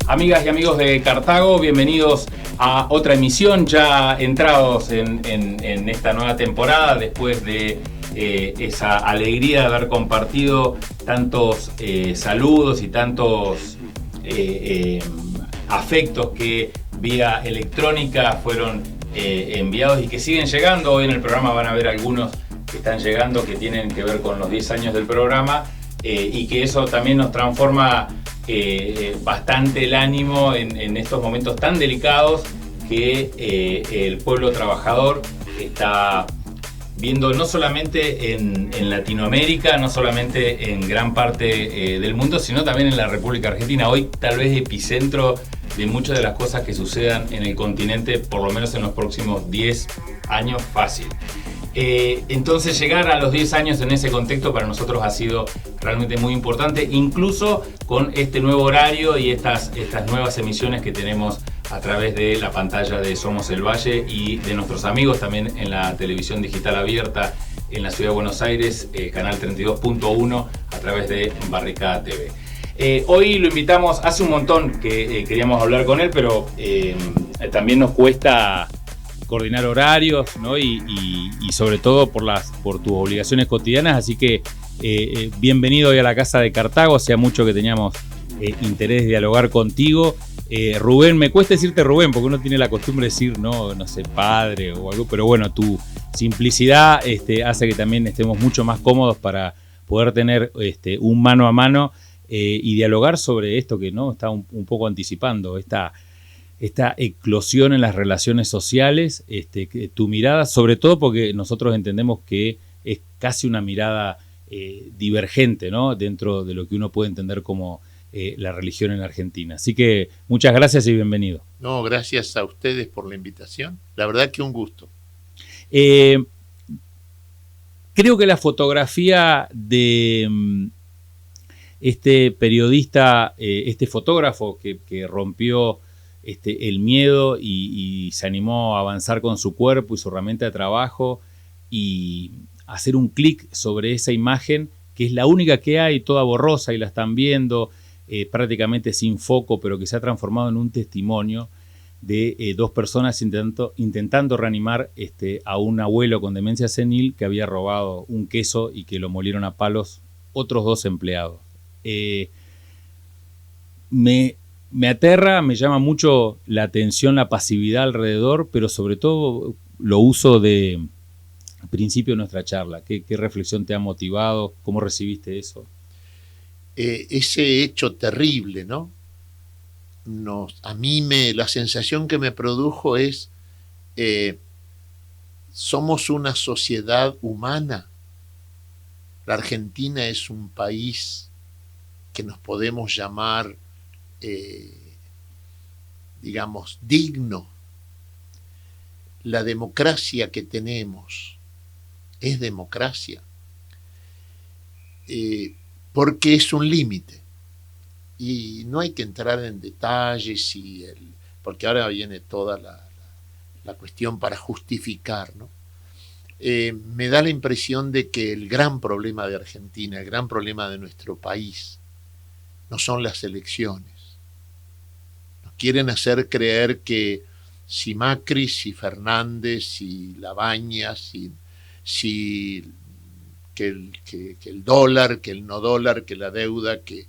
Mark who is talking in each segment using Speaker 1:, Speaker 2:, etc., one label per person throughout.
Speaker 1: Amigas y amigos de Cartago, bienvenidos a otra emisión, ya entrados en esta nueva temporada, después de esa alegría de haber compartido tantos saludos y tantos afectos que vía electrónica fueron enviados y que siguen llegando. Hoy en el programa van a ver algunos que están llegando que tienen que ver con los 10 años del programa y que eso también nos transforma bastante el ánimo en estos momentos tan delicados que el pueblo trabajador está viendo, no solamente en Latinoamérica, no solamente en gran parte del mundo, sino también en la República Argentina. Hoy tal vez epicentro de muchas de las cosas que sucedan en el continente, por lo menos en los próximos 10 años fácil. Entonces llegar a los 10 años en ese contexto para nosotros ha sido realmente muy importante, incluso con este nuevo horario y estas nuevas emisiones que tenemos a través de la pantalla de Somos el Valle y de nuestros amigos también en la televisión digital abierta en la ciudad de Buenos Aires, canal 32.1 a través de Barricada TV. Hoy lo invitamos, hace un montón que queríamos hablar con él, pero también nos cuesta coordinar horarios, ¿no? y sobre todo por tus obligaciones cotidianas, así que bienvenido hoy a la Casa de Cartago. Hacía mucho que teníamos interés de dialogar contigo. Rubén, me cuesta decirte Rubén porque uno tiene la costumbre de decir no sé, padre o algo, pero bueno, tu simplicidad hace que también estemos mucho más cómodos para poder tener un mano a mano y dialogar sobre esto que no está un poco anticipando, esta eclosión en las relaciones sociales, tu mirada, sobre todo porque nosotros entendemos que es casi una mirada divergente, ¿no? Dentro de lo que uno puede entender como la religión en Argentina. Así que muchas gracias y bienvenido.
Speaker 2: No, gracias a ustedes por la invitación. La verdad que un gusto.
Speaker 1: Creo que la fotografía de este periodista, este fotógrafo que rompió el miedo y se animó a avanzar con su cuerpo y su herramienta de trabajo y hacer un clic sobre esa imagen, que es la única que hay, toda borrosa y la están viendo, prácticamente sin foco, pero que se ha transformado en un testimonio de dos personas intentando reanimar a un abuelo con demencia senil que había robado un queso y que lo molieron a palos otros dos empleados. Me aterra, me llama mucho la atención, la pasividad alrededor, pero sobre todo lo uso de principio de nuestra charla. ¿Qué reflexión te ha motivado? ¿Cómo recibiste eso?
Speaker 2: Ese hecho terrible, ¿no? A mí la sensación que me produjo es somos una sociedad humana. La Argentina es un país que nos podemos llamar digamos, digno. La democracia que tenemos es democracia, porque es un límite. Y no hay que entrar en detalles, porque ahora viene toda la cuestión para justificar, ¿no? Me da la impresión de que el gran problema de Argentina, el gran problema de nuestro país, no son las elecciones. Quieren hacer creer que si Macri, si Fernández, si Labaña, que el dólar, que el no dólar, que la deuda, que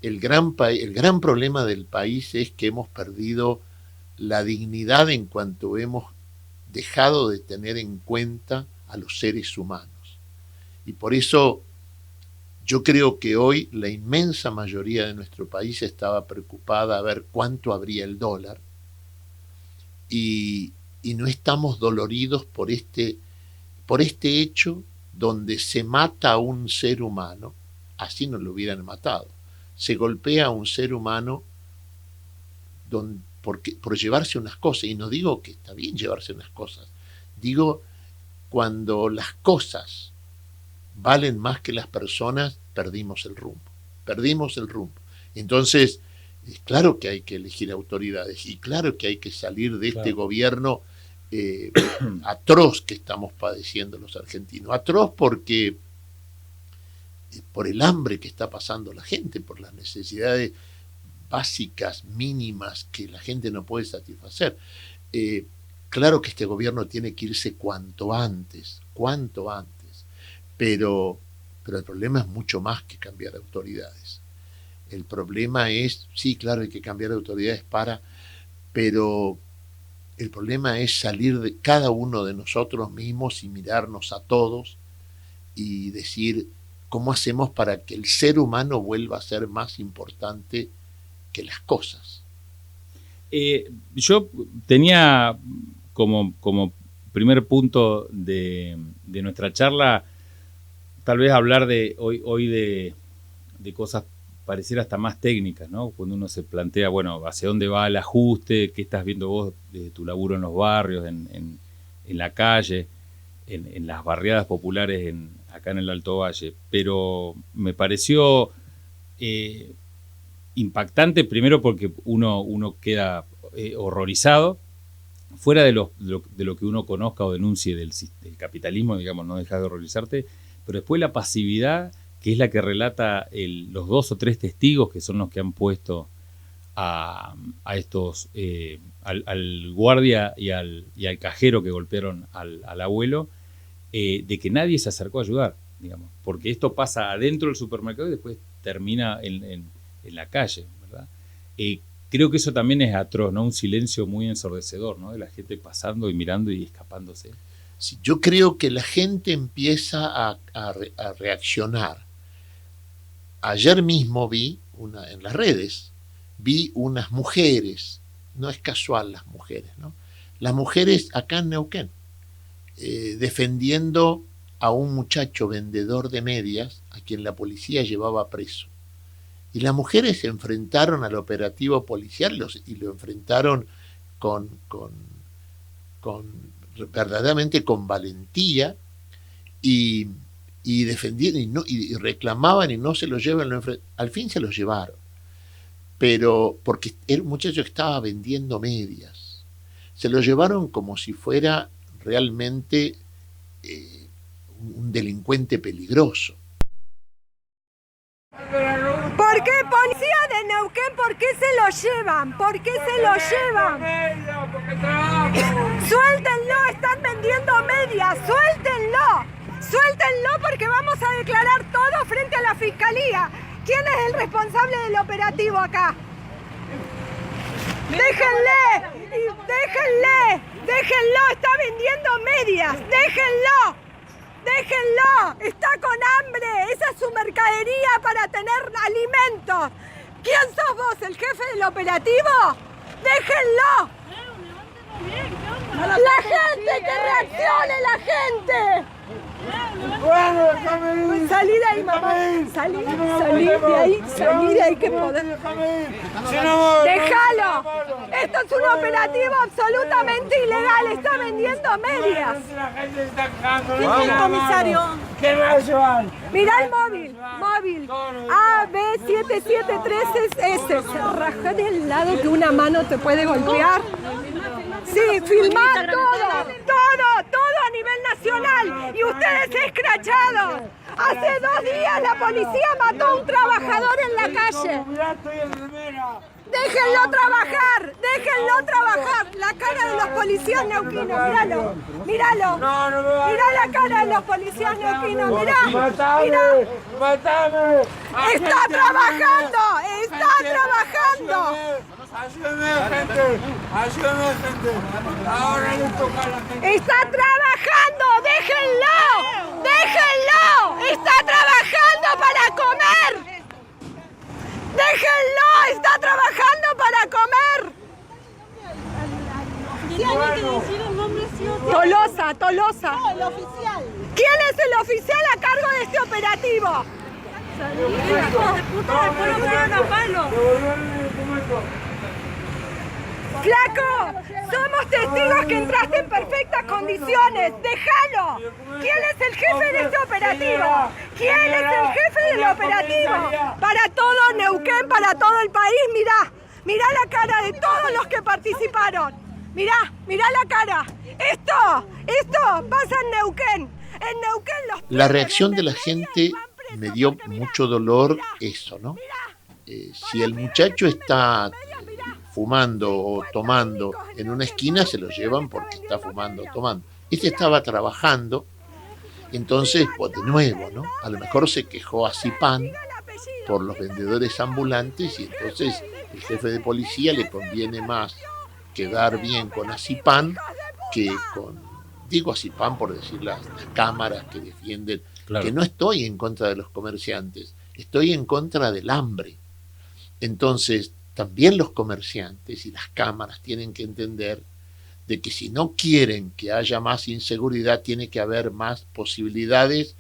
Speaker 2: el gran problema del país es que hemos perdido la dignidad en cuanto hemos dejado de tener en cuenta a los seres humanos. Y por eso yo creo que hoy la inmensa mayoría de nuestro país estaba preocupada a ver cuánto abría el dólar y no estamos doloridos por este hecho donde se mata a un ser humano, así no lo hubieran matado, se golpea a un ser humano por llevarse unas cosas. Y no digo que está bien llevarse unas cosas, digo cuando las cosas valen más que las personas, perdimos el rumbo. Entonces, es claro que hay que elegir autoridades y claro que hay que salir de este gobierno atroz que estamos padeciendo los argentinos. Atroz porque por el hambre que está pasando la gente, por las necesidades básicas, mínimas, que la gente no puede satisfacer. Claro que este gobierno tiene que irse cuanto antes, pero el problema es mucho más que cambiar de autoridades. El problema es, sí, claro, hay que cambiar de autoridades pero el problema es salir de cada uno de nosotros mismos y mirarnos a todos y decir cómo hacemos para que el ser humano vuelva a ser más importante que las cosas.
Speaker 3: Yo tenía como primer punto de nuestra charla tal vez hablar de hoy de cosas pareciera hasta más técnicas, ¿no? Cuando uno se plantea, bueno, hacia dónde va el ajuste, qué estás viendo vos de tu laburo en los barrios, en la calle, en las barriadas populares acá en el Alto Valle. Pero me pareció impactante, primero porque uno queda horrorizado, fuera de lo que uno conozca o denuncie del capitalismo, digamos, no dejas de horrorizarte, pero después la pasividad, que es la que relata los 2 o 3 testigos que son los que han puesto a estos, al guardia y al cajero que golpearon al abuelo, de que nadie se acercó a ayudar, digamos, porque esto pasa adentro del supermercado y después termina en la calle, ¿verdad? Creo que eso también es atroz, ¿no? Un silencio muy ensordecedor, ¿no? De la gente pasando y mirando y escapándose.
Speaker 2: Sí, yo creo que la gente empieza a reaccionar. Ayer mismo vi en las redes, vi unas mujeres, no es casual las mujeres, ¿no? Las mujeres acá en Neuquén, defendiendo a un muchacho vendedor de medias a quien la policía llevaba preso. Y las mujeres se enfrentaron al operativo policial y lo enfrentaron verdaderamente con valentía y defendieron y reclamaban y no se lo llevan. Al fin se lo llevaron, pero porque era un muchacho que estaba vendiendo medias. Se lo llevaron como si fuera realmente un delincuente peligroso.
Speaker 4: ¿Por qué, policía de Neuquén? ¿Por qué se lo llevan? ¿Por qué se lo llevan? Suéltenlo, están vendiendo medias, suéltenlo porque vamos a declarar todo frente a la fiscalía. ¿Quién es el responsable del operativo acá? Déjenlo, está vendiendo medias, déjenlo, está con hambre, esa es su mercadería para tener alimentos. ¿Quién sos vos, el jefe del operativo? Déjenlo. La gente, que reaccione la gente. Salí de ahí, mamá. Salí de ahí que podés. Déjalo. Esto es un operativo absolutamente ilegal. Está vendiendo medias. ¿Quién es el comisario?
Speaker 5: ¿Qué me va a llevar?
Speaker 4: Mirá el móvil. AB7713S. Se rajó del lado que una mano te puede golpear. Sí, filmá todo a nivel nacional. Y ustedes escrachados. Hace 2 días la policía mató a un trabajador en la calle. Déjenlo trabajar. La cara de los policías neuquinos, míralo. Mirá la cara de los policías neuquinos, mirá.
Speaker 5: ¡Matame!
Speaker 4: Está trabajando.
Speaker 5: Ayúdame, gente. Ahora le toca a la gente.
Speaker 4: Está trabajando, déjenlo. Está trabajando para comer. Déjenlo, está trabajando para comer.
Speaker 6: Tiene que decir el nombre sí o sí.
Speaker 4: Tolosa.
Speaker 6: No, el oficial.
Speaker 4: ¿Quién es el oficial a cargo de este operativo?
Speaker 6: Hijos de puta, después lo ponen a palo.
Speaker 4: ¡Flaco! Somos testigos que entraste en perfectas condiciones. ¡Déjalo! ¿Quién es el jefe de este operativo? ¿Quién es el jefe del operativo? Para todo Neuquén, para todo el país, mirá la cara de todos los que participaron. Mirá la cara. Esto pasa en Neuquén. En Neuquén
Speaker 2: La reacción de la gente me dio mucho dolor eso, ¿no? Si el muchacho está fumando o tomando en una esquina, se lo llevan porque está fumando o tomando. Este estaba trabajando, entonces, pues de nuevo, ¿no? A lo mejor se quejó a Zipán por los vendedores ambulantes y entonces el jefe de policía le conviene más quedar bien con Azipán que con, digo Azipán por decir las cámaras que defienden, claro. Que no estoy en contra de los comerciantes, estoy en contra del hambre. Entonces, también los comerciantes y las cámaras tienen que entender de que si no quieren que haya más inseguridad, tiene que haber más posibilidades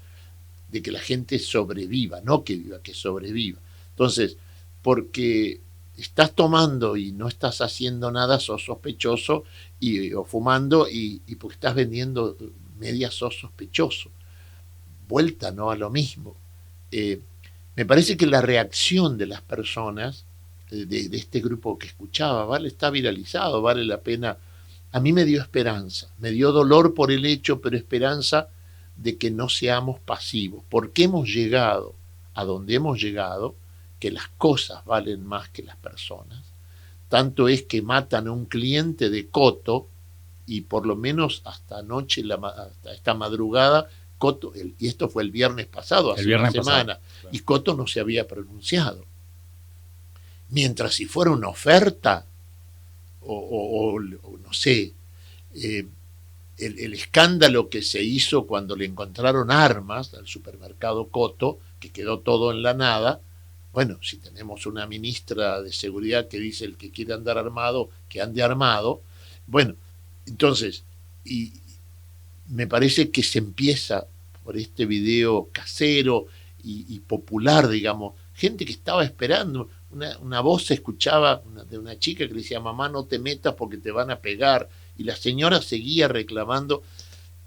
Speaker 2: de que la gente sobreviva, no que viva, que sobreviva. Entonces, porque estás tomando y no estás haciendo nada, sos sospechoso, o fumando y porque estás vendiendo medias, sos sospechoso. Vuelta, ¿no? A lo mismo. Me parece que la reacción de las personas de este grupo que escuchaba, ¿vale? Está viralizado, vale la pena. A mí me dio esperanza, me dio dolor por el hecho, pero esperanza de que no seamos pasivos, porque hemos llegado a donde hemos llegado, que las cosas valen más que las personas. Tanto es que matan a un cliente de Coto y por lo menos hasta anoche, hasta esta madrugada, Coto, y esto fue el viernes pasado, hace una semana, claro. Y Coto no se había pronunciado. Mientras si fuera una oferta, o no sé, el escándalo que se hizo cuando le encontraron armas al supermercado Coto, que quedó todo en la nada. Bueno, si tenemos una ministra de seguridad que dice el que quiere andar armado, que ande armado. Bueno, entonces, y me parece que se empieza por este video casero y popular, digamos, gente que estaba esperando. Una voz se escuchaba de una chica que le decía, mamá, no te metas porque te van a pegar. Y la señora seguía reclamando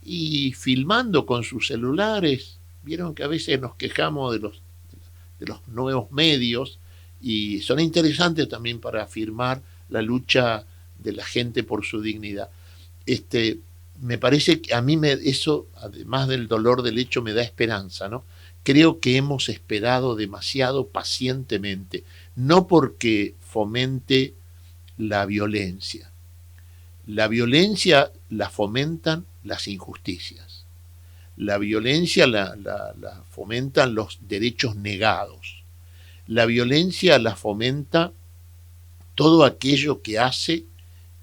Speaker 2: y filmando con sus celulares. Vieron que a veces nos quejamos de los nuevos medios y son interesantes también para afirmar la lucha de la gente por su dignidad. Me parece que a mí eso, además del dolor del hecho, me da esperanza, ¿no? Creo que hemos esperado demasiado pacientemente, no porque fomente la violencia. La violencia la fomentan las injusticias. La violencia la fomentan los derechos negados. La violencia la fomenta todo aquello que hace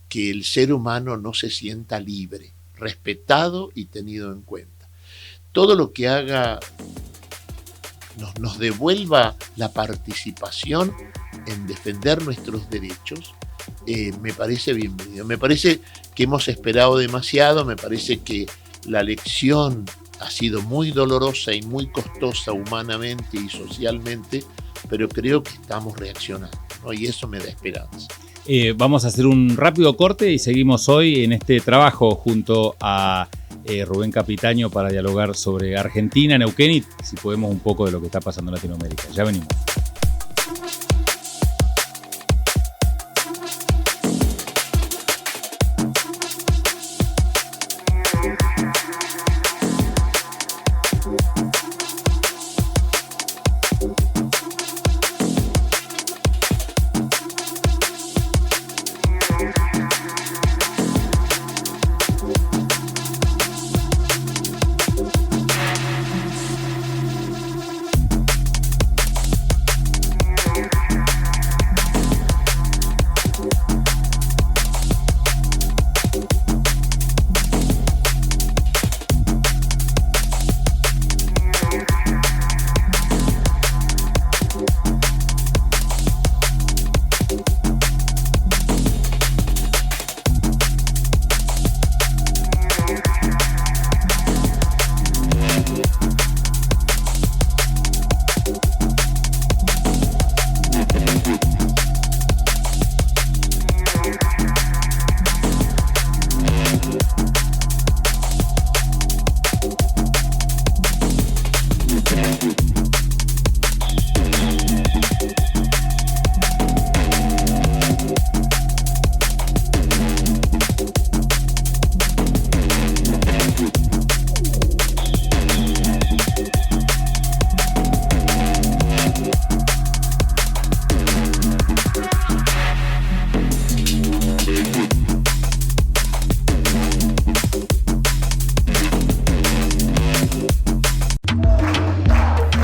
Speaker 2: que el ser humano no se sienta libre, respetado y tenido en cuenta. Todo lo que haga nos devuelva la participación en defender nuestros derechos, me parece bienvenido. Me parece que hemos esperado demasiado, me parece que la lección ha sido muy dolorosa y muy costosa humanamente y socialmente, pero creo que estamos reaccionando, ¿no? Y eso me da esperanza.
Speaker 3: Vamos a hacer un rápido corte y seguimos hoy en este trabajo junto a Rubén Capitaño para dialogar sobre Argentina, Neuquén y si podemos un poco de lo que está pasando en Latinoamérica. Ya venimos.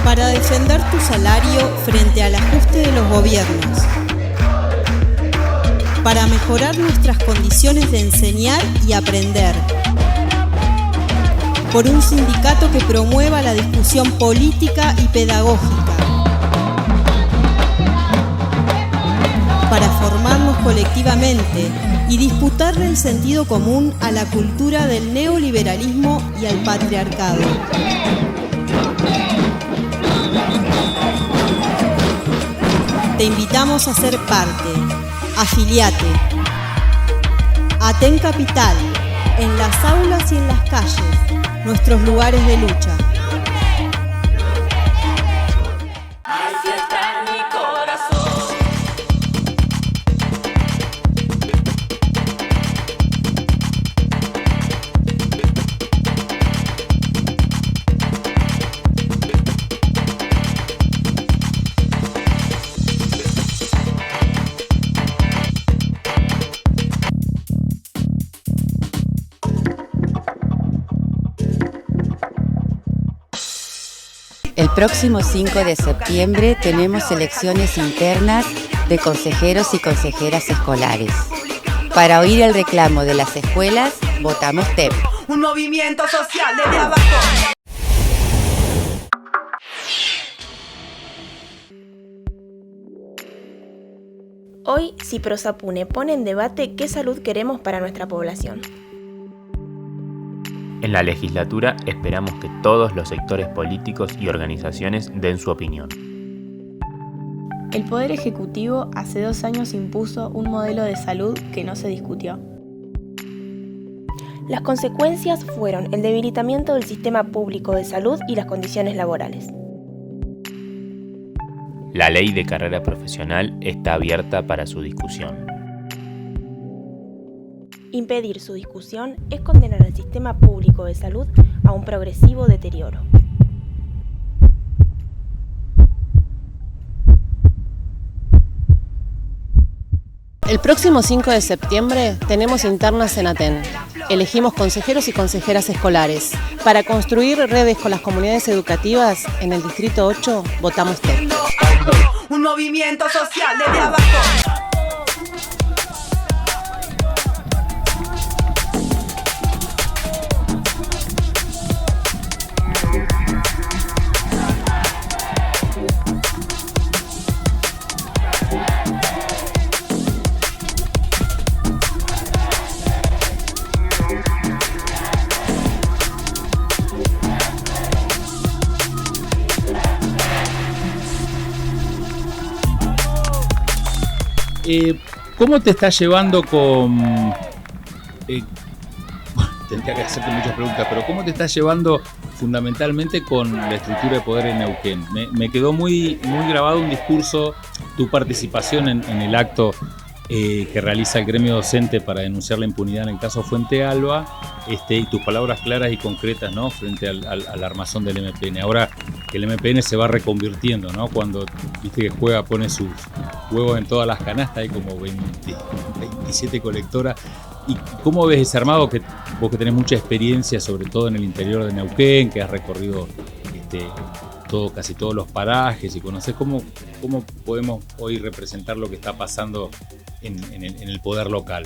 Speaker 7: Para defender tu salario frente al ajuste de los gobiernos. Para mejorar nuestras condiciones de enseñar y aprender. Por un sindicato que promueva la discusión política y pedagógica. Para formarnos colectivamente y disputarle el sentido común a la cultura del neoliberalismo y al patriarcado. Te invitamos a ser parte. Afiliate. Aten Capital, en las aulas y en las calles, nuestros lugares de lucha.
Speaker 8: El próximo 5 de septiembre tenemos elecciones internas de consejeros y consejeras escolares. Para oír el reclamo de las escuelas, votamos TEP.
Speaker 9: Un movimiento social desde abajo.
Speaker 10: Hoy, CIPROSAPUNE pone en debate qué salud queremos para nuestra población.
Speaker 11: En la legislatura esperamos que todos los sectores políticos y organizaciones den su opinión.
Speaker 12: El Poder Ejecutivo hace 2 años impuso un modelo de salud que no se discutió.
Speaker 10: Las consecuencias fueron el debilitamiento del sistema público de salud y las condiciones laborales.
Speaker 11: La ley de carrera profesional está abierta para su discusión.
Speaker 10: Impedir su discusión es condenar al sistema público de salud a un progresivo deterioro.
Speaker 13: El próximo 5 de septiembre tenemos internas en Aten. Elegimos consejeros y consejeras escolares. Para construir redes con las comunidades educativas en el Distrito 8, votamos TEP.
Speaker 9: Un movimiento social desde abajo.
Speaker 3: ¿Cómo te estás llevando con... tendría que hacerte muchas preguntas, pero ¿cómo te estás llevando fundamentalmente con la estructura de poder en Neuquén? Me quedó muy grabado un discurso, tu participación en el acto que realiza el gremio docente para denunciar la impunidad en el caso Fuente Alba, y tus palabras claras y concretas, ¿no?, frente al armazón del MPN. Ahora que el MPN se va reconvirtiendo, ¿no?, cuando viste que juega, pone sus huevos en todas las canastas, hay como 27 colectoras. ¿Y cómo ves ese armado, que vos que tenés mucha experiencia, sobre todo en el interior de Neuquén, que has recorrido casi todos los parajes y conocés cómo podemos hoy representar lo que está pasando en el poder local?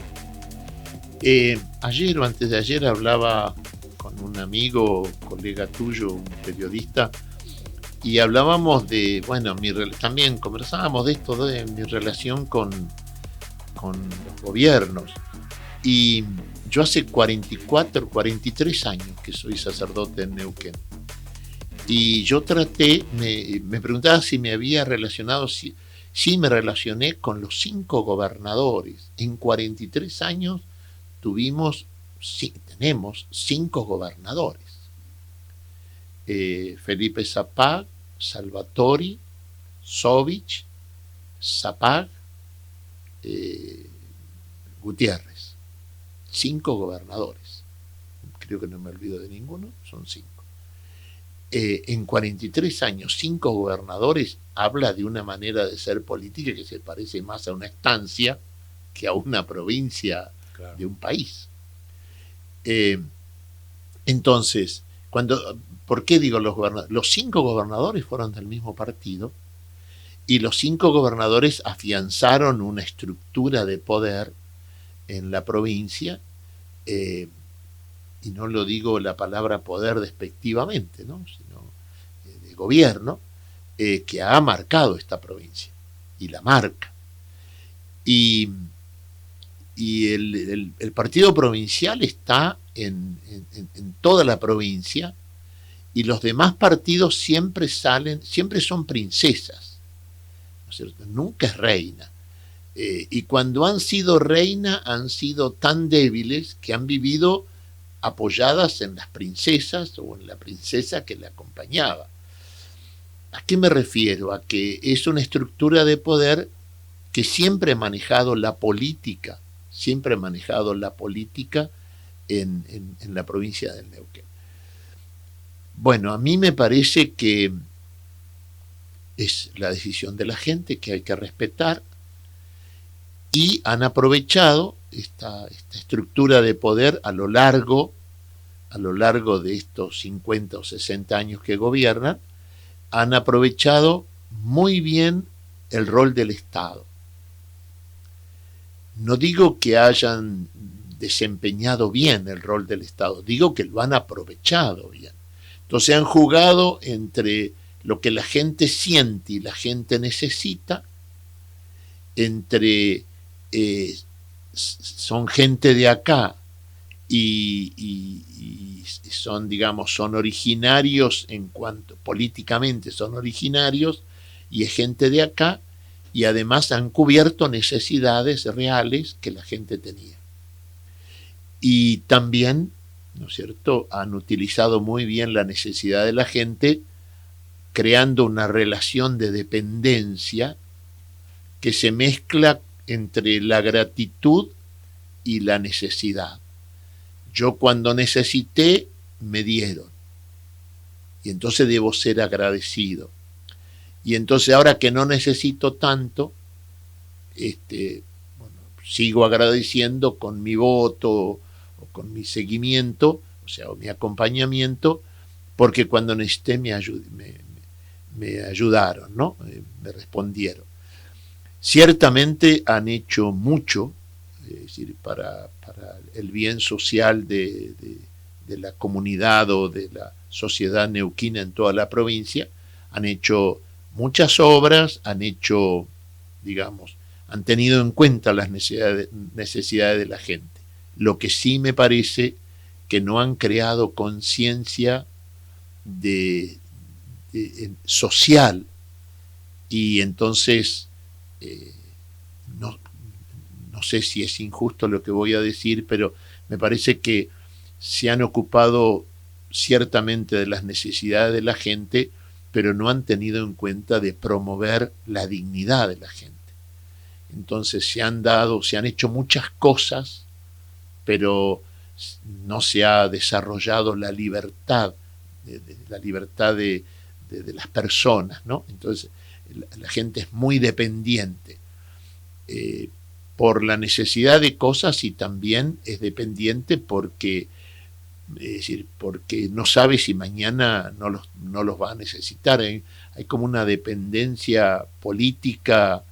Speaker 2: Ayer o antes de ayer hablaba con un amigo, colega tuyo, un periodista, y hablábamos de, también conversábamos de esto, de mi relación con los gobiernos. Y yo hace 43 años que soy sacerdote en Neuquén. Y yo me preguntaba si me había relacionado, sí me relacioné con los 5 gobernadores. En 43 años tenemos 5 gobernadores. Felipe Zapag, Salvatori, Sovich, Zapag, Gutiérrez. 5 gobernadores. Creo que no me olvido de ninguno, son 5. En 43 años, 5 gobernadores, habla de una manera de ser política que se parece más a una estancia que a una provincia de un país. Entonces, ¿por qué digo los gobernadores? Los 5 gobernadores fueron del mismo partido y los 5 gobernadores afianzaron una estructura de poder en la provincia, y no lo digo la palabra poder despectivamente, ¿no? Sino de gobierno, que ha marcado esta provincia y la marca. Y el partido provincial está en toda la provincia, y los demás partidos siempre son princesas, ¿no es cierto? Nunca es reina. Y cuando han sido reina han sido tan débiles que han vivido apoyadas en las princesas o en la princesa que la acompañaba. ¿A qué me refiero? A que es una estructura de poder que siempre ha manejado la política, en la provincia del Neuquén. Bueno, a mí me parece que es la decisión de la gente que hay que respetar, y han aprovechado esta estructura de poder a lo largo de estos 50 o 60 años que gobiernan. Han aprovechado muy bien el rol del Estado. No digo que hayan desempeñado bien el rol del Estado, digo que lo han aprovechado bien. Entonces han jugado entre lo que la gente siente y la gente necesita, entre son gente de acá y son, digamos, son originarios en cuanto políticamente son originarios, y es gente de acá, y además han cubierto necesidades reales que la gente tenía. Y también, ¿no es cierto?, han utilizado muy bien la necesidad de la gente, creando una relación de dependencia que se mezcla entre la gratitud y la necesidad. Yo cuando necesité, me dieron, y entonces debo ser agradecido. Y entonces ahora que no necesito tanto, sigo agradeciendo con mi voto o con mi seguimiento, o sea, o mi acompañamiento, porque cuando necesité me ayudaron, ¿no? Me respondieron. Ciertamente han hecho mucho, es decir, para el bien social de la comunidad o de la sociedad neuquina en toda la provincia. Han hecho muchas obras, han tenido en cuenta las necesidades de la gente. Lo que sí me parece que no han creado conciencia social, y entonces no sé si es injusto lo que voy a decir, pero me parece que se han ocupado ciertamente de las necesidades de la gente, pero no han tenido en cuenta de promover la dignidad de la gente. Entonces se han hecho muchas cosas, pero no se ha desarrollado la libertad, de las personas, ¿no? Entonces la gente es muy dependiente por la necesidad de cosas, y también es dependiente porque no sabe si mañana no los va a necesitar. Hay como una dependencia política.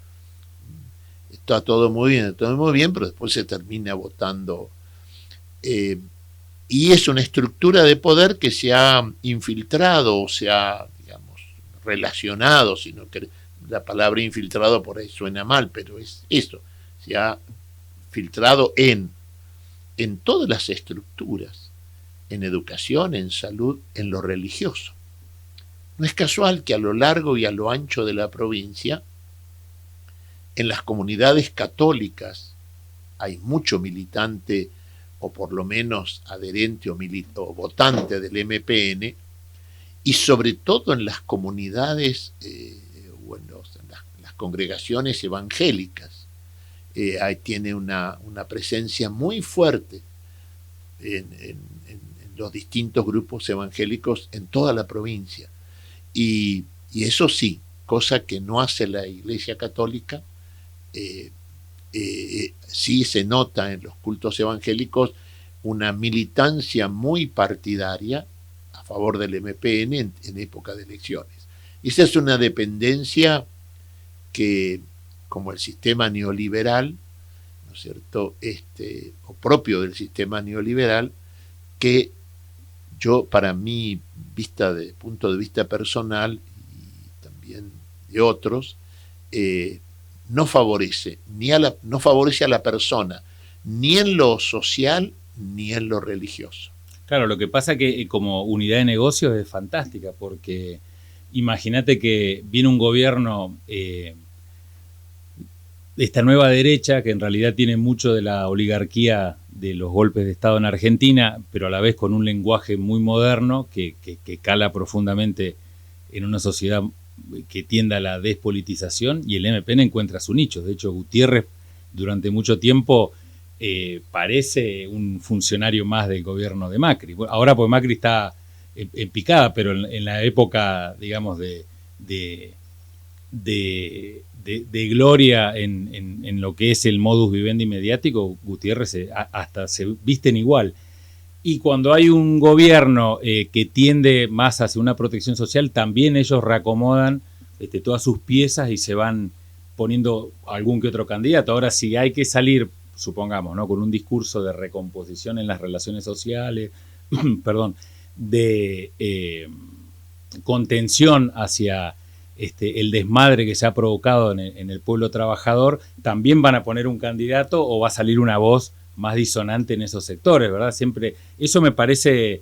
Speaker 2: Está todo muy bien, pero después se termina votando. Y es una estructura de poder que se ha infiltrado, o se ha, digamos, relacionado, sino que la palabra infiltrado por ahí suena mal, pero es eso, se ha filtrado en todas las estructuras, en educación, en salud, en lo religioso. No es casual que a lo largo y a lo ancho de la provincia, en las comunidades católicas, hay mucho militante, o por lo menos adherente o votante del MPN, y sobre todo en las comunidades o en las congregaciones evangélicas. Tiene una presencia muy fuerte en los distintos grupos evangélicos en toda la provincia. Y eso sí, cosa que no hace la Iglesia Católica, sí se nota en los cultos evangélicos una militancia muy partidaria a favor del MPN en época de elecciones. Esa es una dependencia que, como el sistema neoliberal, ¿no es cierto?, o propio del sistema neoliberal, que yo, para mí, punto de vista personal y también de otros, no favorece a la persona, ni en lo social, ni en lo religioso.
Speaker 3: Claro, lo que pasa que como unidad de negocios es fantástica, porque imagínate que viene un gobierno de esta nueva derecha, que en realidad tiene mucho de la oligarquía de los golpes de Estado en Argentina, pero a la vez con un lenguaje muy moderno que cala profundamente en una sociedad que tienda a la despolitización, y el MPN encuentra su nicho. De hecho, Gutiérrez durante mucho tiempo parece un funcionario más del gobierno de Macri. Bueno, ahora pues Macri está en picada, pero en la época, digamos, de gloria en lo que es el modus vivendi mediático, Gutiérrez hasta se visten igual. Y cuando hay un gobierno que tiende más hacia una protección social, también ellos reacomodan todas sus piezas y se van poniendo algún que otro candidato. Ahora, si hay que salir, supongamos, ¿no?, con un discurso de recomposición en las relaciones sociales, perdón, de contención hacia el desmadre que se ha provocado en el pueblo trabajador, también van a poner un candidato o va a salir una voz más disonante en esos sectores, ¿verdad? Siempre, eso me parece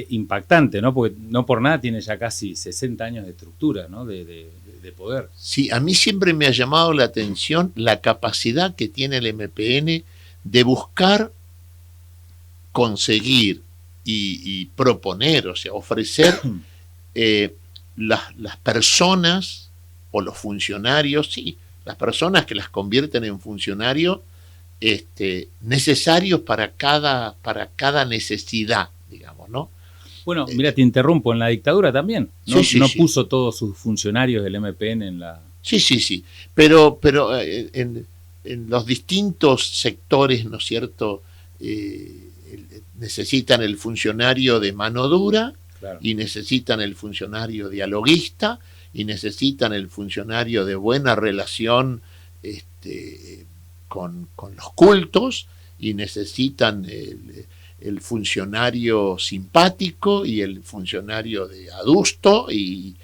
Speaker 3: impactante, ¿no? Porque no por nada tiene ya casi 60 años de estructura, ¿no?, de poder.
Speaker 2: Sí, a mí siempre me ha llamado la atención la capacidad que tiene el MPN de buscar, conseguir y proponer, o sea, ofrecer las personas o los funcionarios, sí, las personas que las convierten en funcionarios necesarios para cada necesidad, digamos, ¿no?
Speaker 3: Bueno, mira, te interrumpo, en la dictadura también, ¿no?
Speaker 2: Sí,
Speaker 3: no
Speaker 2: sí.
Speaker 3: puso todos sus funcionarios del MPN en la...
Speaker 2: Sí, pero en los distintos sectores, ¿no es cierto?, necesitan el funcionario de mano dura, claro, y necesitan el funcionario dialoguista, y necesitan el funcionario de buena relación con los cultos, y necesitan el funcionario simpático y el funcionario de adusto, y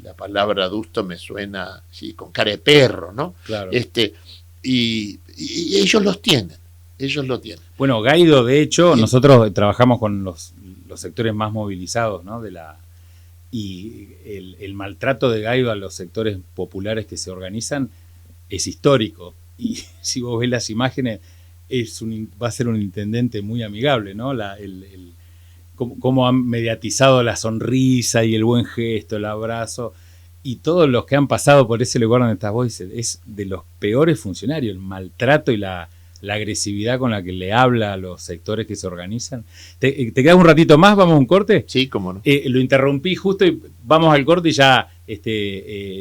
Speaker 2: la palabra adusto me suena sí, con cara de perro, ¿no? Claro. Y ellos los tienen, ellos lo tienen.
Speaker 3: Bueno, Gaido, de hecho, sí, nosotros trabajamos con los sectores más movilizados, ¿no? Y el maltrato de Gaido a los sectores populares que se organizan es histórico. Y si vos ves las imágenes, va a ser un intendente muy amigable, ¿no? Cómo han mediatizado la sonrisa y el buen gesto, el abrazo, y todos los que han pasado por ese lugar donde estás vos, es de los peores funcionarios, el maltrato y la agresividad con la que le habla a los sectores que se organizan. ¿Te quedas un ratito más? ¿Vamos a un corte?
Speaker 2: Sí, cómo no.
Speaker 3: Lo interrumpí justo y vamos al corte y ya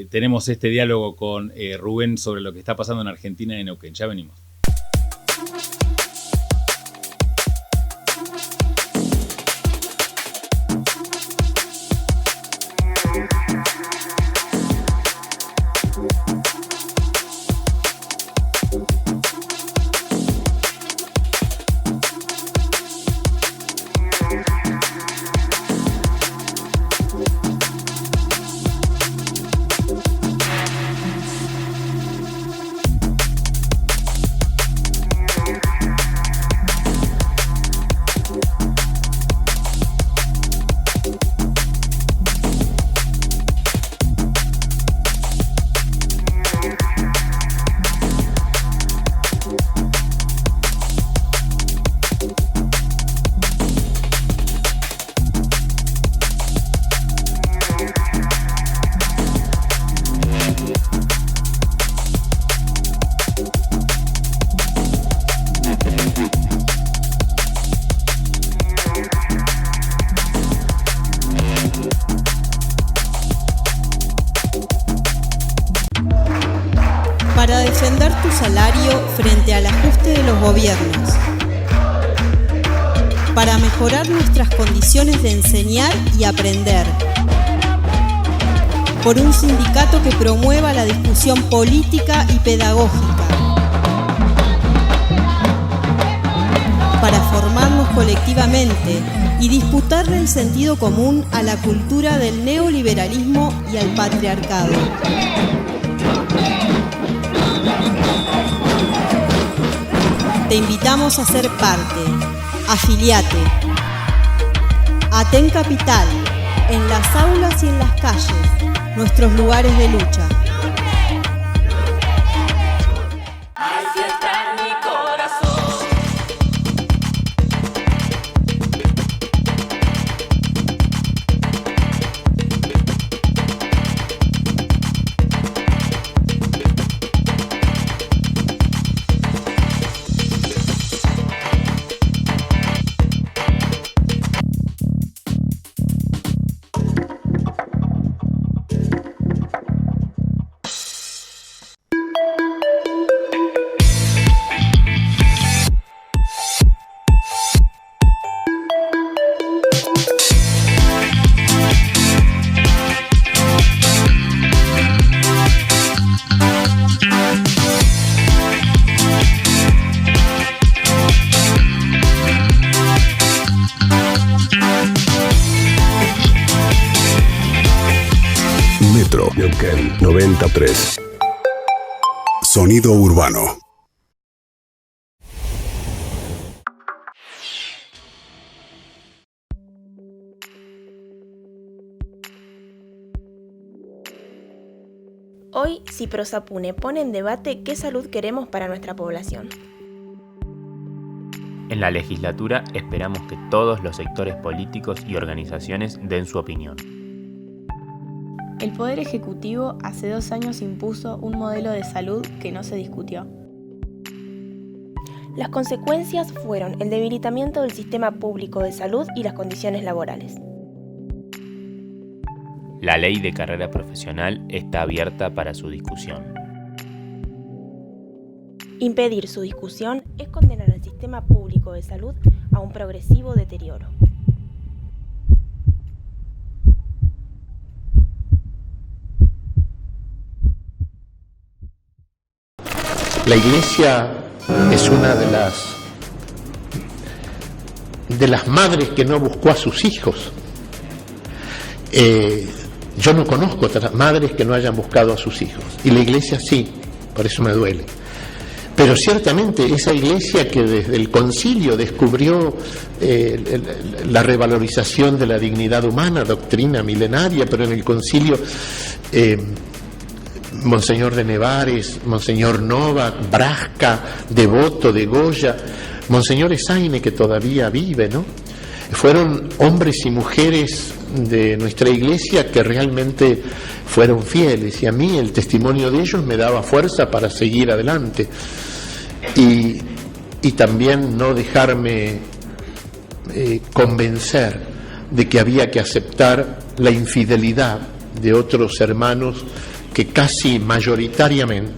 Speaker 3: tenemos este diálogo con Rubén sobre lo que está pasando en Argentina y en Neuquén. Ya venimos.
Speaker 7: para defender tu salario frente al ajuste de los gobiernos, para mejorar nuestras condiciones de enseñar y aprender, por un sindicato que promueva la discusión política y pedagógica, para formarnos colectivamente y disputarle el sentido común a la cultura del neoliberalismo y al patriarcado. Te invitamos a ser parte. Afiliate. Aten Capital, en las aulas y en las calles, nuestros lugares de lucha.
Speaker 14: Neuquén 93. Sonido urbano.
Speaker 10: Hoy, Ciprosapune pone en debate qué salud queremos para nuestra población.
Speaker 11: En la legislatura esperamos que todos los sectores políticos y organizaciones den su opinión.
Speaker 12: El Poder Ejecutivo hace 2 años impuso un modelo de salud que no se discutió.
Speaker 10: Las consecuencias fueron el debilitamiento del sistema público de salud y las condiciones laborales.
Speaker 11: La ley de carrera profesional está abierta para su discusión.
Speaker 10: Impedir su discusión es condenar al sistema público de salud a un progresivo deterioro.
Speaker 2: La Iglesia es una de las madres que no buscó a sus hijos. Yo no conozco otras madres que no hayan buscado a sus hijos, y la Iglesia sí, por eso me duele. Pero ciertamente esa Iglesia que desde el concilio descubrió la revalorización de la dignidad humana, doctrina milenaria, pero en el concilio Monseñor de Nevares, Monseñor Nova, Brasca, Devoto, de Goya, Monseñor Esaine, que todavía vive, ¿no? Fueron hombres y mujeres de nuestra Iglesia que realmente fueron fieles, y a mí el testimonio de ellos me daba fuerza para seguir adelante y también no dejarme convencer de que había que aceptar la infidelidad de otros hermanos que casi mayoritariamente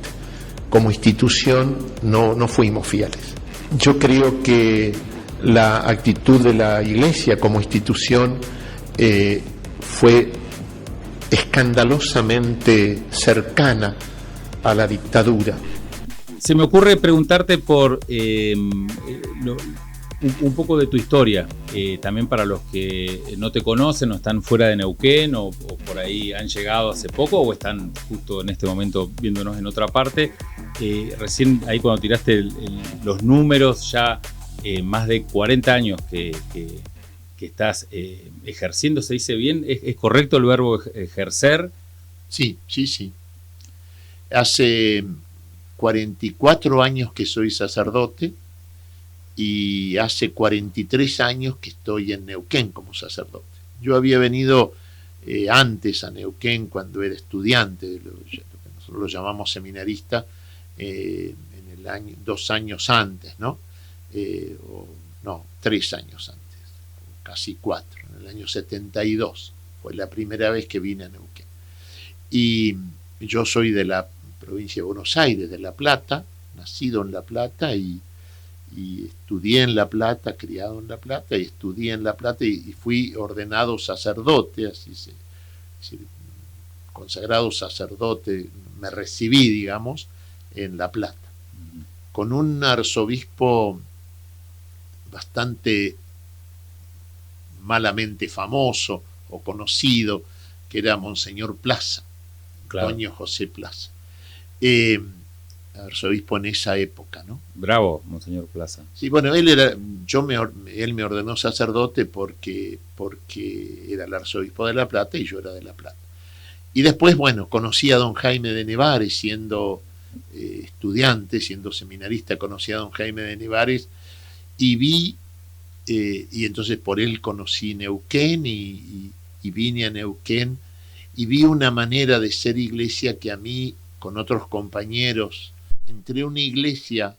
Speaker 2: como institución no fuimos fieles. Yo creo que la actitud de la Iglesia como institución fue escandalosamente cercana a la dictadura.
Speaker 3: Se me ocurre preguntarte por un poco de tu historia, también para los que no te conocen o están fuera de Neuquén o por ahí han llegado hace poco o están justo en este momento viéndonos en otra parte. Recién ahí cuando tiraste los números, ya más de 40 años que estás ejerciendo, ¿se dice bien? ¿Es correcto el verbo ejercer?
Speaker 2: Sí. Hace 44 años que soy sacerdote y hace 43 años que estoy en Neuquén como sacerdote. Yo había venido antes a Neuquén cuando era estudiante, lo que nosotros lo llamamos seminarista, en el año, 2 años antes, ¿no? 3 años antes, casi 4, en el año 72, fue la primera vez que vine a Neuquén. Y yo soy de la provincia de Buenos Aires, de La Plata, nacido en La Plata y estudié en La Plata, criado en La Plata, y estudié en La Plata y fui ordenado sacerdote, así consagrado sacerdote, me recibí, digamos, en La Plata, con un arzobispo bastante malamente famoso o conocido, que era Monseñor Plaza,
Speaker 3: claro.
Speaker 2: Antonio José Plaza, arzobispo en esa época, ¿no?
Speaker 3: Bravo, Monseñor Plaza.
Speaker 2: Sí, bueno, él me ordenó sacerdote porque era el arzobispo de La Plata y yo era de La Plata. Y después, bueno, conocí a don Jaime de Nevares, siendo estudiante, siendo seminarista, conocí a don Jaime de Nevares y vi, y entonces por él conocí Neuquén y vine a Neuquén y vi una manera de ser iglesia que a mí, con otros compañeros, entré a una iglesia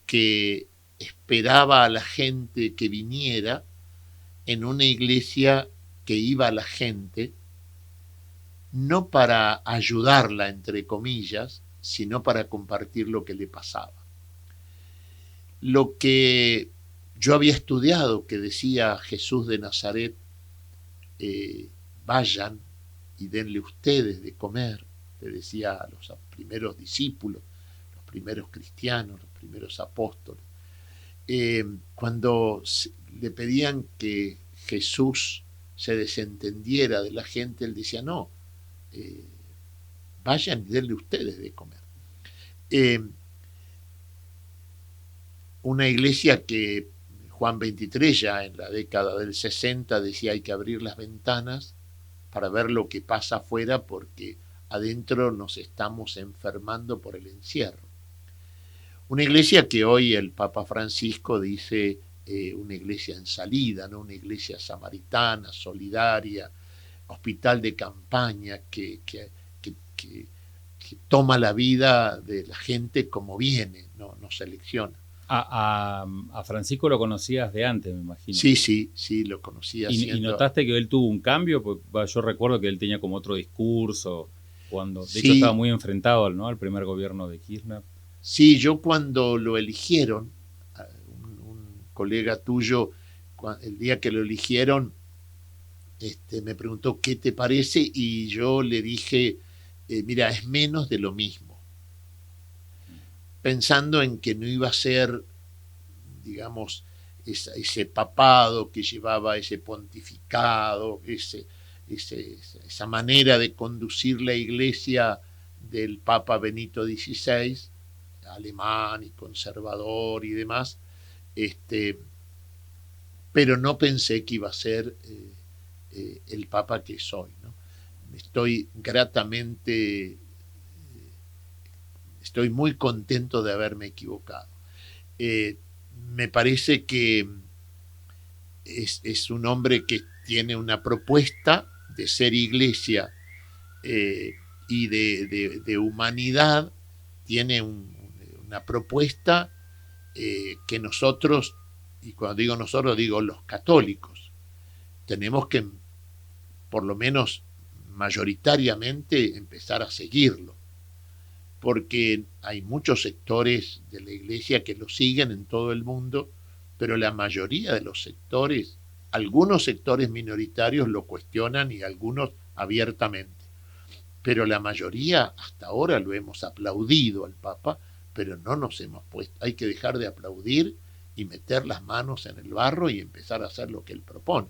Speaker 2: que esperaba a la gente que viniera, en una iglesia que iba a la gente, no para ayudarla, entre comillas, sino para compartir lo que le pasaba. Lo que yo había estudiado, que decía Jesús de Nazaret, vayan y denle ustedes de comer, le decía a los primeros discípulos, los primeros cristianos, los primeros apóstoles. Cuando le pedían que Jesús se desentendiera de la gente, él decía, no, vayan y denle ustedes de comer. Una iglesia que Juan XXIII, ya en la década del 60, decía hay que abrir las ventanas para ver lo que pasa afuera porque adentro nos estamos enfermando por el encierro. Una iglesia que hoy el Papa Francisco dice una iglesia en salida, ¿no? Una iglesia samaritana, solidaria, hospital de campaña que toma la vida de la gente como viene, no selecciona.
Speaker 3: A Francisco lo conocías de antes, me imagino.
Speaker 2: Sí, lo conocía.
Speaker 3: ¿Y notaste que él tuvo un cambio? Porque yo recuerdo que él tenía como otro discurso, de hecho estaba muy enfrentado, ¿no?, al primer gobierno de Kirchner.
Speaker 2: Sí, yo cuando lo eligieron, un colega tuyo, el día que lo eligieron, me preguntó ¿qué te parece? Y yo le dije, mira, es menos de lo mismo. Pensando en que no iba a ser, digamos, ese papado que llevaba ese pontificado, esa manera de conducir la iglesia del Papa Benito XVI, alemán y conservador y demás, pero no pensé que iba a ser el Papa que soy, ¿no? Estoy muy contento de haberme equivocado. Me parece que es un hombre que tiene una propuesta de ser iglesia y de humanidad, tiene una propuesta que nosotros, y cuando digo nosotros digo los católicos, tenemos que por lo menos mayoritariamente empezar a seguirlo, porque hay muchos sectores de la iglesia que lo siguen en todo el mundo, pero la mayoría de los sectores, algunos sectores minoritarios lo cuestionan y algunos abiertamente, pero la mayoría hasta ahora lo hemos aplaudido al Papa, pero no nos hemos puesto. Hay que dejar de aplaudir y meter las manos en el barro y empezar a hacer lo que él propone,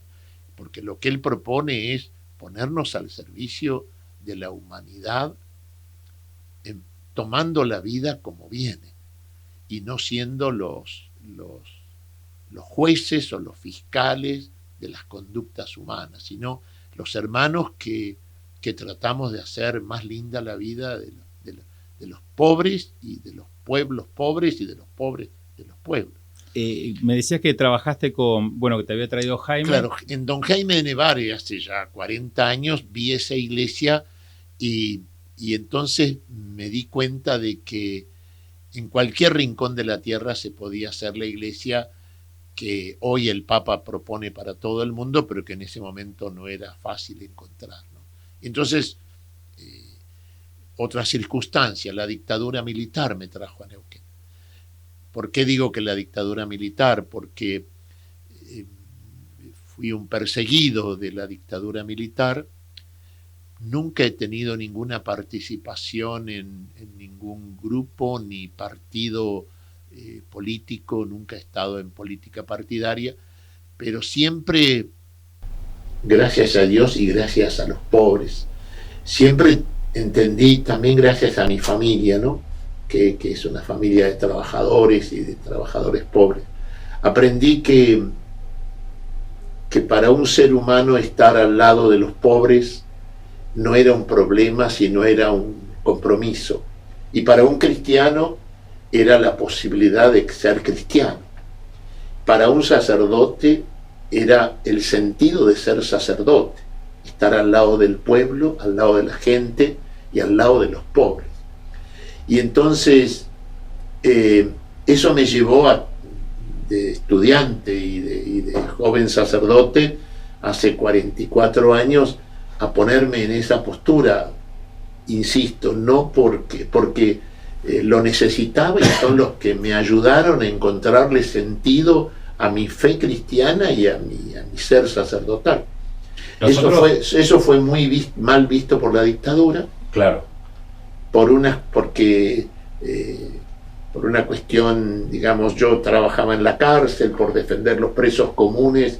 Speaker 2: porque lo que él propone es ponernos al servicio de la humanidad, tomando la vida como viene y no siendo los jueces o los fiscales de las conductas humanas, sino los hermanos que tratamos de hacer más linda la vida de los pobres y de los pueblos pobres y de los pobres de los pueblos.
Speaker 3: Me decías que trabajaste que te había traído Jaime.
Speaker 2: Claro, en don Jaime de Nevares hace ya 40 años vi esa iglesia y entonces me di cuenta de que en cualquier rincón de la tierra se podía hacer la iglesia que hoy el Papa propone para todo el mundo, pero que en ese momento no era fácil encontrar, ¿no? Entonces otra circunstancia, la dictadura militar me trajo a Neuquén. ¿Por qué digo que la dictadura militar? Porque fui un perseguido de la dictadura militar. Nunca he tenido ninguna participación en ningún grupo ni partido político, nunca he estado en política partidaria, pero siempre, gracias a Dios y gracias a los pobres, siempre entendí, también gracias a mi familia, ¿no? que es una familia de trabajadores y de trabajadores pobres, aprendí que para un ser humano estar al lado de los pobres no era un problema, sino era un compromiso. Y para un cristiano era la posibilidad de ser cristiano. Para un sacerdote era el sentido de ser sacerdote, estar al lado del pueblo, al lado de la gente y al lado de los pobres. Y entonces eso me llevó de estudiante y de joven sacerdote hace 44 años a ponerme en esa postura, insisto, no porque lo necesitaba, y son los que me ayudaron a encontrarle sentido a mi fe cristiana y a mi ser sacerdotal. Eso fue muy mal visto por la dictadura.
Speaker 1: Claro.
Speaker 2: Por una cuestión, digamos, yo trabajaba en la cárcel por defender los presos comunes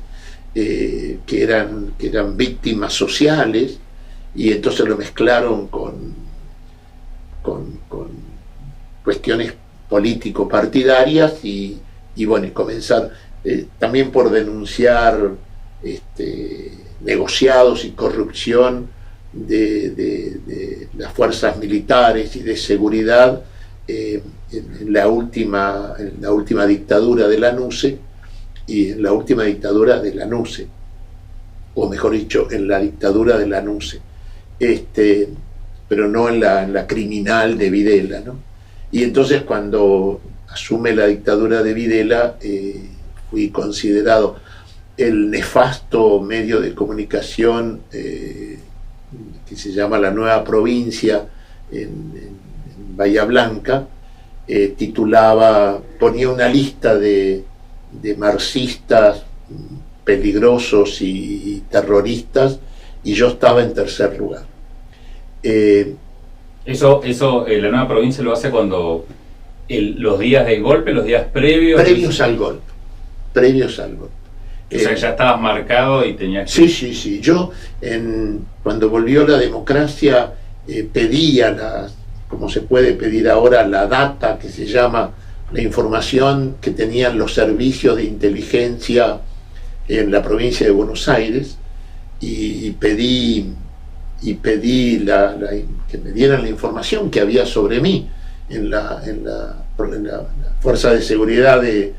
Speaker 2: que eran víctimas sociales, y entonces lo mezclaron con cuestiones político-partidarias y bueno, y comenzar también por denunciar negociados y corrupción de las fuerzas militares y de seguridad en la última dictadura de Lanusse, y en la última dictadura de Lanusse, o mejor dicho, en la dictadura de Lanusse, pero no en la criminal de Videla, ¿no? Y entonces cuando asume la dictadura de Videla, fui considerado el nefasto medio de comunicación que se llama La Nueva Provincia en Bahía Blanca, ponía una lista de marxistas peligrosos y terroristas, y yo estaba en tercer lugar.
Speaker 1: Eso La Nueva Provincia lo hace cuando los días del golpe, los días previos
Speaker 2: al golpe.
Speaker 1: O sea, ya estabas marcado y tenías
Speaker 2: que... Sí. Yo, cuando volvió la democracia, pedía, como se puede pedir ahora, la data, que se llama la información que tenían los servicios de inteligencia en la provincia de Buenos Aires, y pedí que me dieran la información que había sobre mí en la fuerza de seguridad de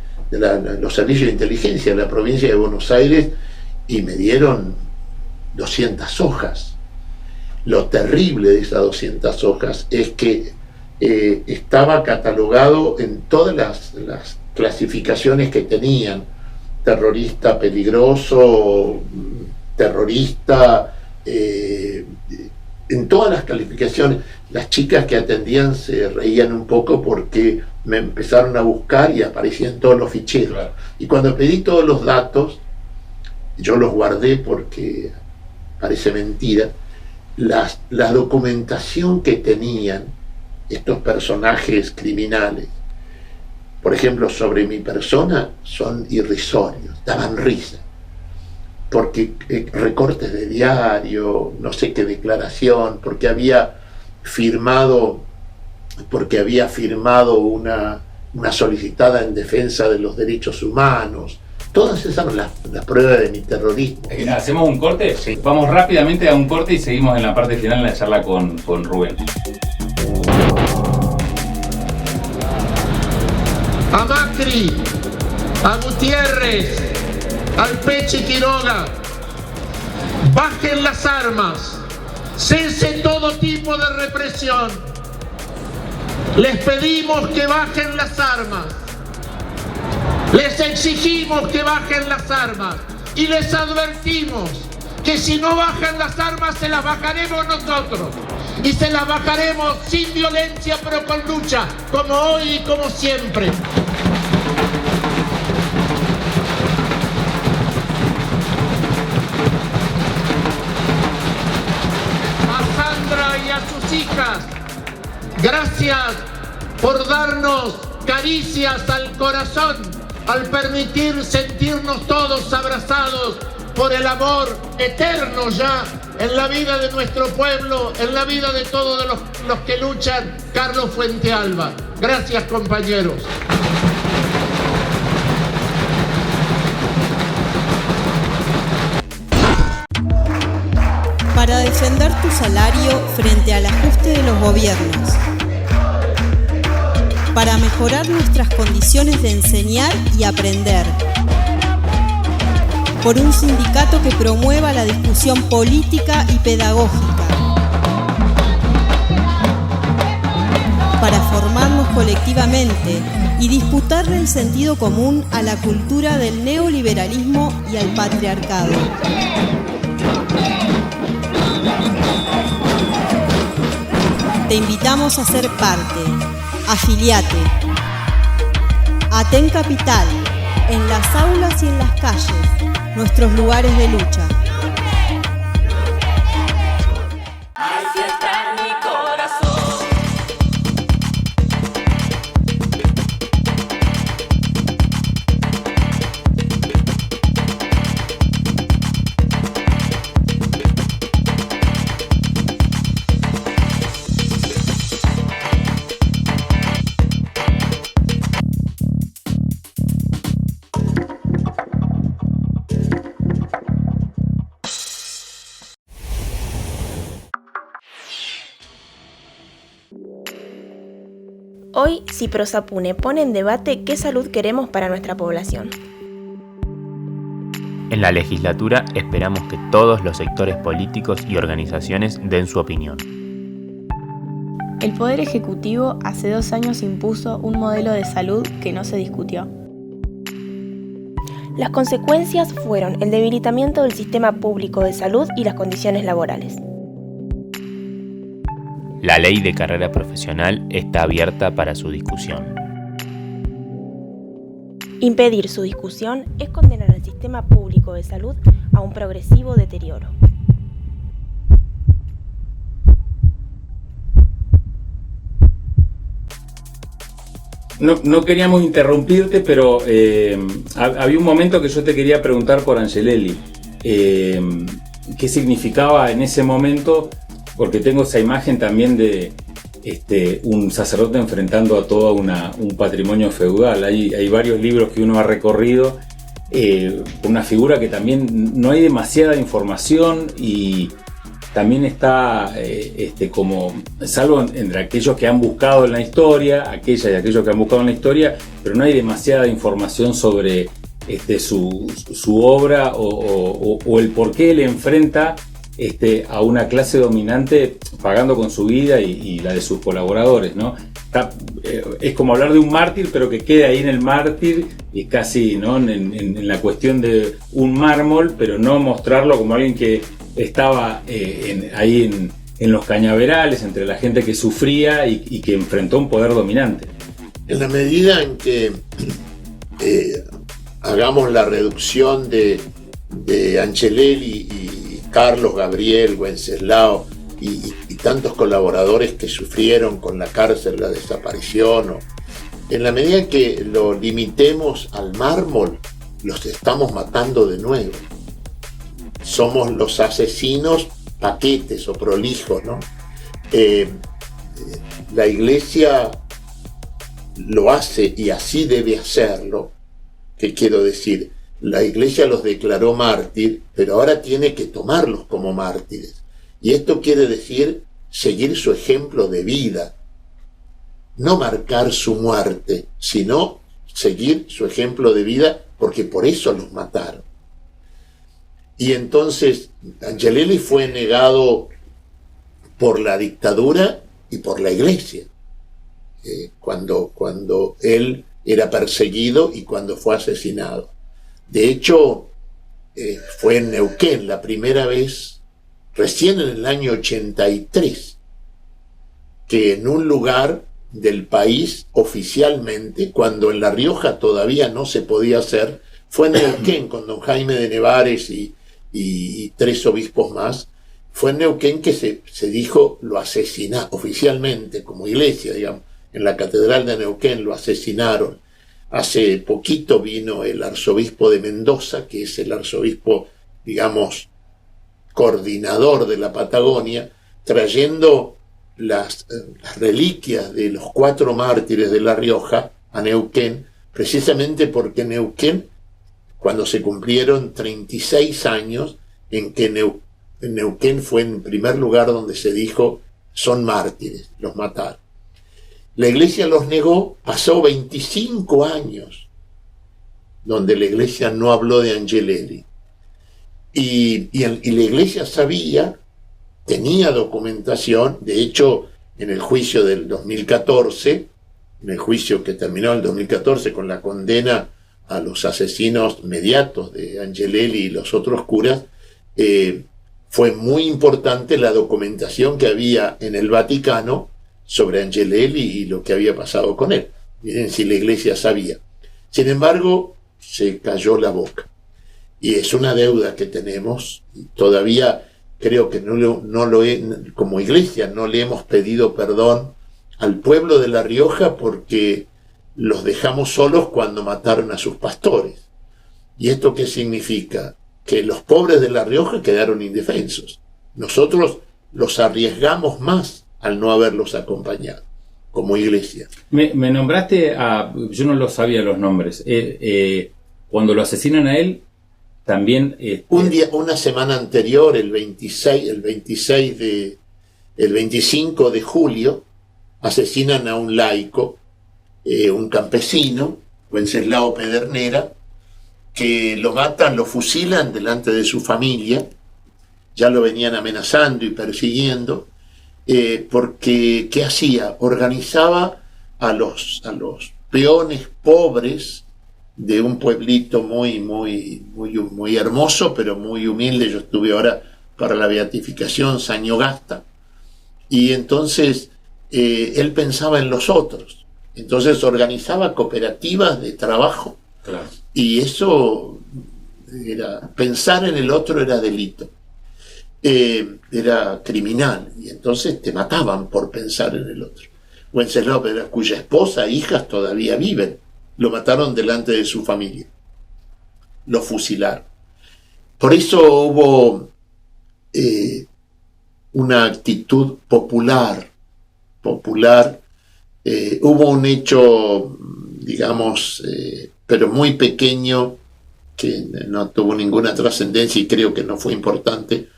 Speaker 2: los servicios de inteligencia de la provincia de Buenos Aires, y me dieron 200 hojas. Lo terrible de esas 200 hojas es que estaba catalogado en todas las clasificaciones que tenían: terrorista peligroso, terrorista, en todas las calificaciones. Las chicas que atendían se reían un poco porque me empezaron a buscar y aparecían todos los ficheros. Claro. Y cuando pedí todos los datos, yo los guardé porque parece mentira, la documentación que tenían estos personajes criminales, por ejemplo, sobre mi persona, son irrisorios, daban risa, porque recortes de diario, no sé qué declaración, porque había firmado una solicitada en defensa de los derechos humanos. Todas esas son las pruebas de mi terrorismo.
Speaker 1: ¿Hacemos un corte?
Speaker 2: Sí.
Speaker 1: Vamos rápidamente a un corte y seguimos en la parte final en la charla con Rubén.
Speaker 2: A Macri, a Gutiérrez, al Peche Quiroga, bajen las armas, cese todo tipo de represión. Les pedimos que bajen las armas, les exigimos que bajen las armas, y les advertimos que si no bajan las armas se las bajaremos nosotros. Y se las bajaremos sin violencia pero con lucha, como hoy y como siempre. A Sandra y a sus hijas, gracias por darnos caricias al corazón, al permitir sentirnos todos abrazados por el amor eterno ya en la vida de nuestro pueblo, en la vida de todos los que luchan. Carlos Fuentealba. Gracias, compañeros.
Speaker 7: Para defender tu salario frente al ajuste de los gobiernos. Para mejorar nuestras condiciones de enseñar y aprender. Por un sindicato que promueva la discusión política y pedagógica. Para formarnos colectivamente y disputarle el sentido común a la cultura del neoliberalismo y al patriarcado. Te invitamos a ser parte. Afiliate. Aten Capital, en las aulas y en las calles, nuestros lugares de lucha.
Speaker 9: Hay fiesta en mi corazón.
Speaker 10: Hoy, Ciprosapune pone en debate qué salud queremos para nuestra población.
Speaker 11: En la legislatura esperamos que todos los sectores políticos y organizaciones den su opinión.
Speaker 12: El Poder Ejecutivo hace 2 años impuso un modelo de salud que no se discutió.
Speaker 10: Las consecuencias fueron el debilitamiento del sistema público de salud y las condiciones laborales.
Speaker 11: La ley de carrera profesional está abierta para su discusión.
Speaker 10: Impedir su discusión es condenar al sistema público de salud a un progresivo deterioro.
Speaker 1: No queríamos interrumpirte, pero había un momento que yo te quería preguntar por Angelelli. ¿Qué significaba en ese momento? Porque tengo esa imagen también de un sacerdote enfrentando a todo un patrimonio feudal. Hay varios libros que uno ha recorrido, una figura que también no hay demasiada información y también está como, salvo entre aquellos que han buscado en la historia, aquellas y aquellos que han buscado en la historia, pero no hay demasiada información sobre su obra o el por qué él enfrenta a una clase dominante pagando con su vida y la de sus colaboradores, ¿no? Es como hablar de un mártir, pero que queda ahí en el mártir y casi, ¿no? en la cuestión de un mármol, pero no mostrarlo como alguien que estaba ahí en los cañaverales, entre la gente que sufría y que enfrentó un poder dominante.
Speaker 2: En la medida en que hagamos la reducción de Angelelli y Carlos, Gabriel, Wenceslao y tantos colaboradores que sufrieron con la cárcel, la desaparición, en la medida en que lo limitemos al mármol, los estamos matando de nuevo. Somos los asesinos paquetes o prolijos, ¿no? La Iglesia lo hace y así debe hacerlo. ¿Qué quiero decir? La Iglesia los declaró mártir, pero ahora tiene que tomarlos como mártires. Y esto quiere decir seguir su ejemplo de vida. No marcar su muerte, sino seguir su ejemplo de vida, porque por eso los mataron. Y entonces Angelelli fue negado por la dictadura y por la Iglesia, cuando él era perseguido y cuando fue asesinado. De hecho, fue en Neuquén la primera vez, recién en el año 83, que en un lugar del país oficialmente, cuando en La Rioja todavía no se podía hacer, fue en Neuquén con don Jaime de Nevares y 3 obispos más. Fue en Neuquén que se dijo lo asesinaron oficialmente como iglesia, digamos, en la catedral de Neuquén lo asesinaron. Hace poquito vino el arzobispo de Mendoza, que es el arzobispo, digamos, coordinador de la Patagonia, trayendo las reliquias de los 4 mártires de La Rioja a Neuquén, precisamente porque Neuquén, cuando se cumplieron 36 años en que Neuquén fue en primer lugar donde se dijo son mártires, los mataron. La iglesia los negó, pasó 25 años donde la iglesia no habló de Angelelli. Y la iglesia sabía, tenía documentación, de hecho en el juicio del 2014, en el juicio que terminó en el 2014 con la condena a los asesinos mediatos de Angelelli y los otros curas, fue muy importante la documentación que había en el Vaticano sobre Angelelli y lo que había pasado con él. Miren si la iglesia sabía. Sin embargo, se cayó la boca. Y es una deuda que tenemos. Y todavía creo que como iglesia no le hemos pedido perdón al pueblo de La Rioja porque los dejamos solos cuando mataron a sus pastores. ¿Y esto qué significa? Que los pobres de La Rioja quedaron indefensos. Nosotros los arriesgamos más al no haberlos acompañado como iglesia.
Speaker 3: Me nombraste yo no lo sabía los nombres. Cuando lo asesinan a él, también...
Speaker 2: Una semana anterior, el 25 de julio, asesinan a un laico, un campesino, Wenceslao Pedernera, que lo matan, lo fusilan delante de su familia. Ya lo venían amenazando y persiguiendo, porque ¿qué hacía? Organizaba a los peones pobres de un pueblito muy hermoso, pero muy humilde. Yo estuve ahora para la beatificación, Sañogasta, y entonces él pensaba en los otros. Entonces organizaba cooperativas de trabajo.
Speaker 3: Claro.
Speaker 2: Y eso pensar en el otro era delito, era criminal, y entonces te mataban por pensar en el otro. Wenceslao Pedernera, cuya esposa e hijas todavía viven, lo mataron delante de su familia, lo fusilaron. Por eso hubo una actitud popular, hubo un hecho, digamos, pero muy pequeño, que no tuvo ninguna trascendencia y creo que no fue importante,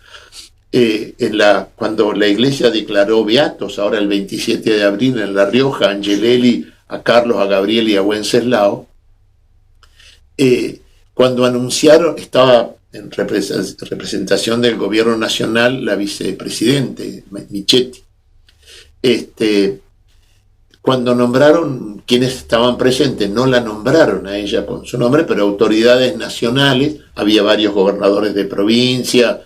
Speaker 2: cuando la iglesia declaró beatos, ahora el 27 de abril en La Rioja, a Angelelli, a Carlos, a Gabriel y a Wenceslao, cuando anunciaron, estaba en representación del gobierno nacional la vicepresidente Michetti, cuando nombraron quienes estaban presentes, no la nombraron a ella con su nombre, pero autoridades nacionales, había varios gobernadores de provincia,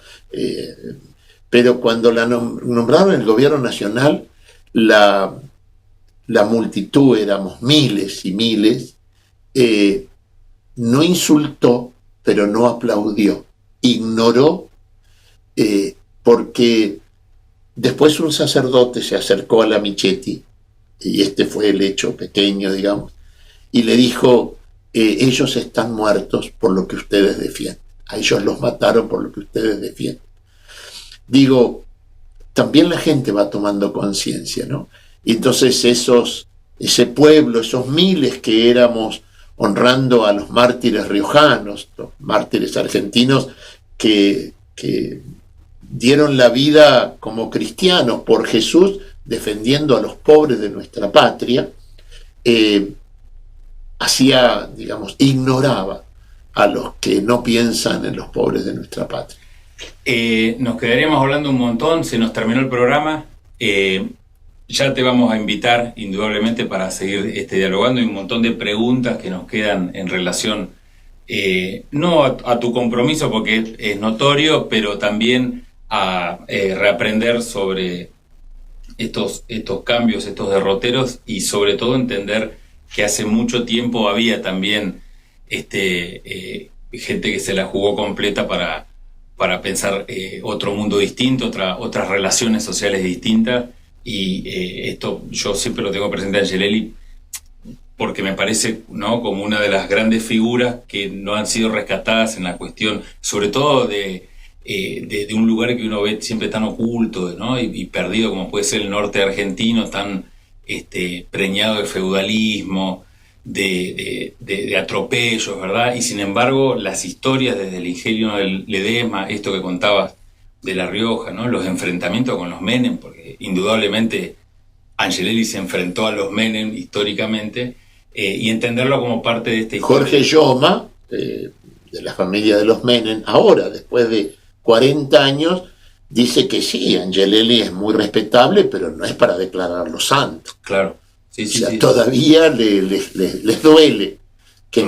Speaker 2: pero cuando la nombraron el gobierno nacional, la multitud, éramos miles y miles, no insultó, pero no aplaudió, ignoró, porque después un sacerdote se acercó a la Michetti, y este fue el hecho pequeño, digamos, y le dijo, ellos están muertos por lo que ustedes defienden, a ellos los mataron por lo que ustedes defienden. Digo, también la gente va tomando conciencia, ¿no? Y entonces ese pueblo, esos miles que éramos honrando a los mártires riojanos, los mártires argentinos que dieron la vida como cristianos por Jesús, defendiendo a los pobres de nuestra patria, ignoraba a los que no piensan en los pobres de nuestra patria.
Speaker 1: Nos quedaríamos hablando un montón, se nos terminó el programa. Ya te vamos a invitar indudablemente para seguir dialogando. Hay un montón de preguntas que nos quedan en relación no a tu compromiso, porque es notorio, pero también a reaprender sobre estos cambios, estos derroteros, y sobre todo entender que hace mucho tiempo había también gente que se la jugó completa para pensar otro mundo distinto, otras relaciones sociales distintas, y esto yo siempre lo tengo presente a Angelelli porque me parece, ¿no?, como una de las grandes figuras que no han sido rescatadas en la cuestión, sobre todo de un lugar que uno ve siempre tan oculto, ¿no?, y perdido, como puede ser el norte argentino, tan preñado de feudalismo, de atropellos, ¿verdad? Y sin embargo, las historias desde el ingenio del Ledesma, esto que contabas de La Rioja, ¿no?, los enfrentamientos con los Menem, porque indudablemente Angelelli se enfrentó a los Menem históricamente, y entenderlo como parte de esta historia.
Speaker 2: Jorge Lloma, de la familia de los Menem, ahora, después de 40 años, dice que sí, Angelelli es muy respetable, pero no es para declararlo santo.
Speaker 1: Claro. Sí,
Speaker 2: o sea, todavía les duele que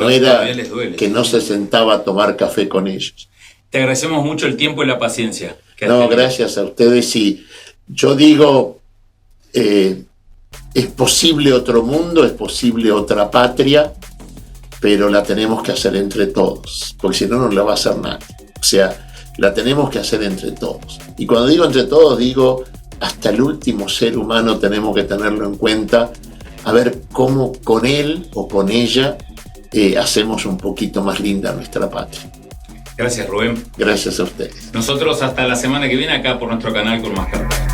Speaker 2: que no se sentaba a tomar café con ellos.
Speaker 1: Te agradecemos mucho el tiempo y la paciencia.
Speaker 2: No, gracias a ustedes. Y yo digo, es posible otro mundo, es posible otra patria, pero la tenemos que hacer entre todos, porque si no, no la va a hacer nadie. O sea, la tenemos que hacer entre todos. Y cuando digo entre todos, digo hasta el último ser humano tenemos que tenerlo en cuenta, a ver cómo con él o con ella hacemos un poquito más linda nuestra patria.
Speaker 1: Gracias, Rubén.
Speaker 2: Gracias a ustedes.
Speaker 1: Nosotros hasta la semana que viene acá por nuestro canal con más cartas.